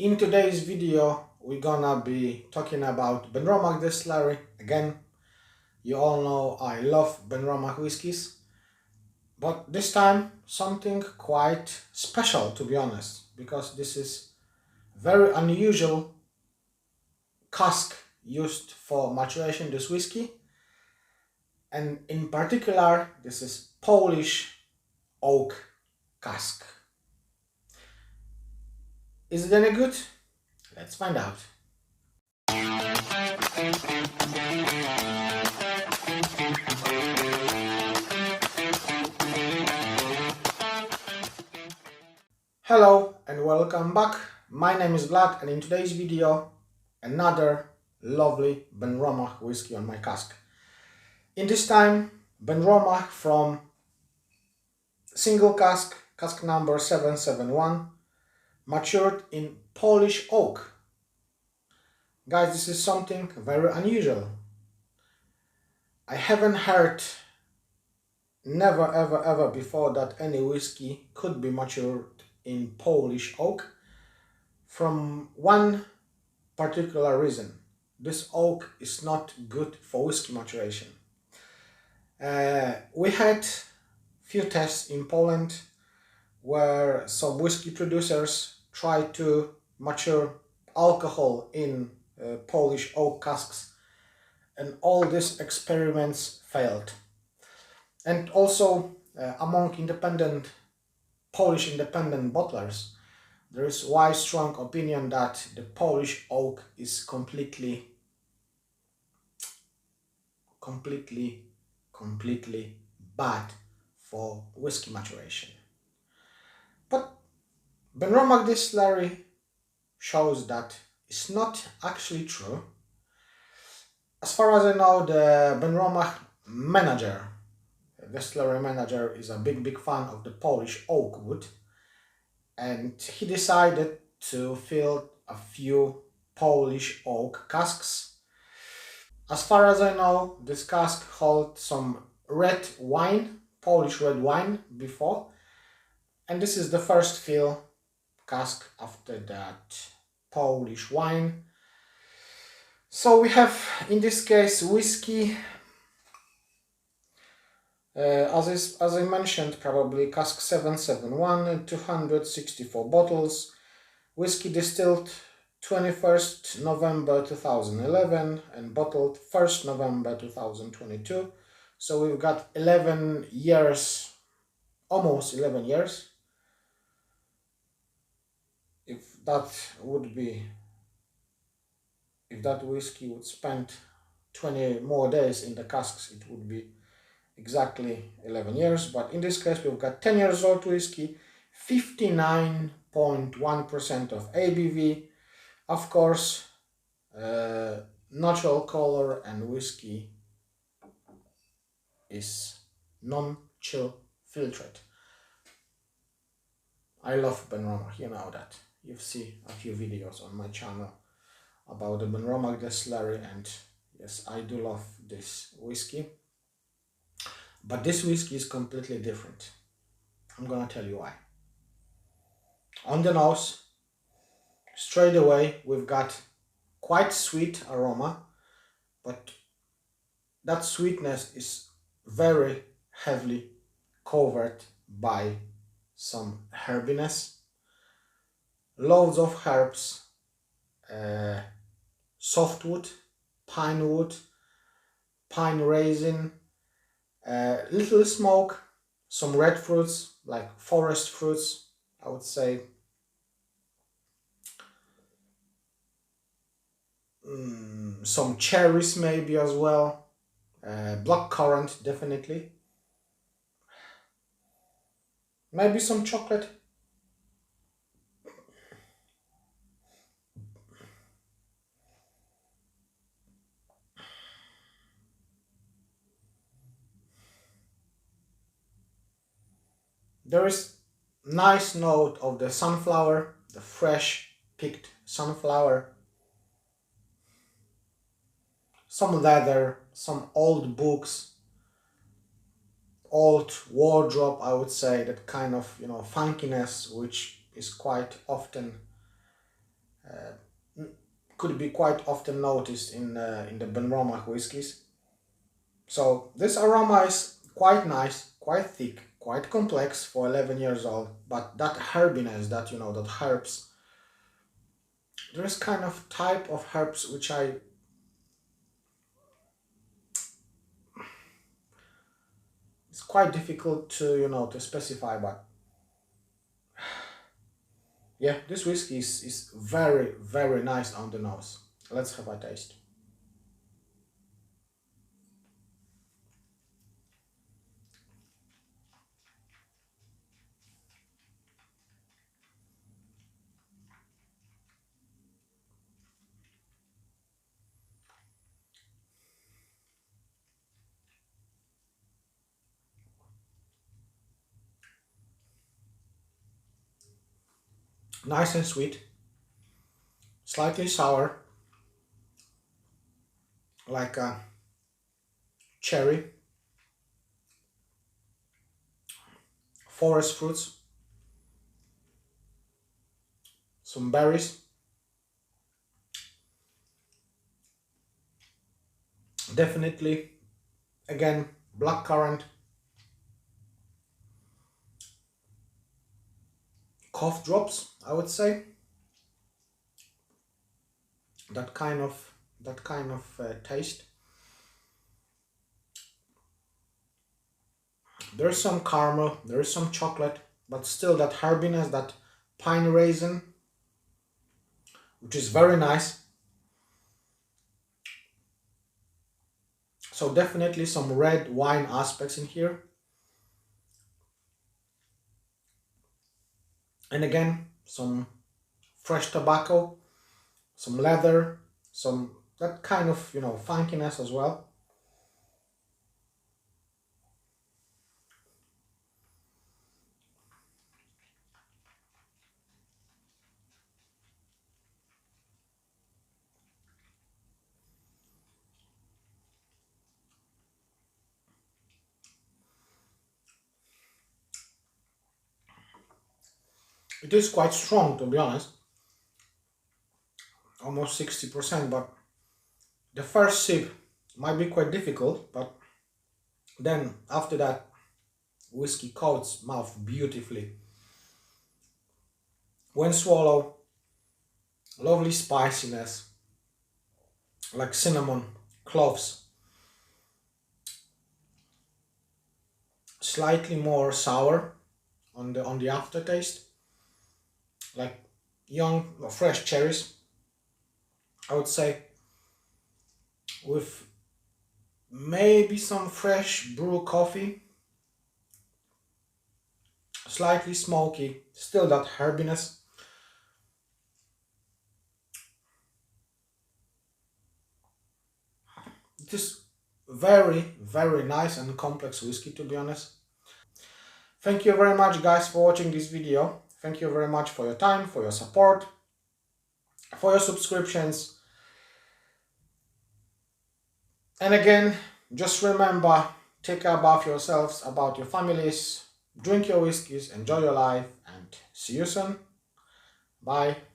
In today's video, we're gonna be talking about Benromach Distillery. Again, you all know I love Benromach whiskies, but this time something quite special, to be honest, because this is very unusual cask used for maturation, this whiskey, and in particular this is Polish oak cask. Is it any good? Let's find out. Hello and welcome back. My name is Vlad, and in today's video another lovely Benromach whiskey on my cask. In this time Benromach from single cask, cask number 771, matured in Polish oak. Guys, this is something very unusual. I haven't heard never ever before that any whiskey could be matured in Polish oak, from one particular reason. This oak is not good for whiskey maturation. We had few tests in Poland where some whiskey producers tried to mature alcohol in Polish oak casks, and all these experiments failed. And also among Polish independent bottlers, there is wide strong opinion that the Polish oak is completely bad for whiskey maturation. But Benromach Distillery shows that it's not actually true. As far as I know, the Benromach distillery manager, is a big fan of the Polish oak wood, and he decided to fill a few Polish oak casks. As far as I know, this cask held some red wine, Polish red wine before, and this is the first fill cask after that Polish wine. So we have in this case whiskey, as I mentioned, probably cask 771, 264 bottles, whiskey distilled 21st November 2011 and bottled 1st November 2022. So we've got 11 years, almost 11 years. If that whiskey would spend 20 more days in the casks, it would be exactly 11 years. But in this case, we've got 10 years old whiskey, 59.1% of ABV. Of course, natural color, and whiskey is non-chill filtered. I love Benromach, you know that. You've seen a few videos on my channel about the Benromach Distillery, and yes, I do love this whiskey. But this whiskey is completely different. I'm gonna tell you why. On the nose, straight away, we've got quite sweet aroma, but that sweetness is very heavily covered by some herbiness, loads of herbs, softwood, pine resin, little smoke, some red fruits like forest fruits, I would say, some cherries maybe as well, blackcurrant definitely, maybe some chocolate. There is nice note of the sunflower, the fresh picked sunflower, some leather, some old books, old wardrobe, I would say, that kind of, funkiness which is quite often could be quite often noticed in the Benromach whiskies. So this aroma is quite nice, quite thick, quite complex for 11 years old, but that herbiness, that that herbs, there is kind of type of herbs which it's quite difficult to to specify, but yeah, this whiskey is very, very nice on the nose. Let's have a taste. Nice and sweet, slightly sour, like a cherry, forest fruits, some berries, definitely, again, blackcurrant, cough drops, I would say. That kind of taste. There's some caramel, there's some chocolate, but still that herbiness, that pine raisin, which is very nice. So definitely some red wine aspects in here. And again, some fresh tobacco, some leather, some that kind of funkiness as well. It is quite strong, to be honest, almost 60%, but the first sip might be quite difficult, but then after that, whiskey coats mouth beautifully. When swallowed, lovely spiciness, like cinnamon, cloves, slightly more sour on the aftertaste, like young or fresh cherries, I would say, with maybe some fresh brew coffee, slightly smoky, still that herbiness. It is very, very nice and complex whiskey, to be honest. Thank you very much, guys, for watching this video. Thank you very much for your time, for your support, for your subscriptions. And again, just remember, take care about yourselves, about your families, drink your whiskeys, enjoy your life, and see you soon. Bye.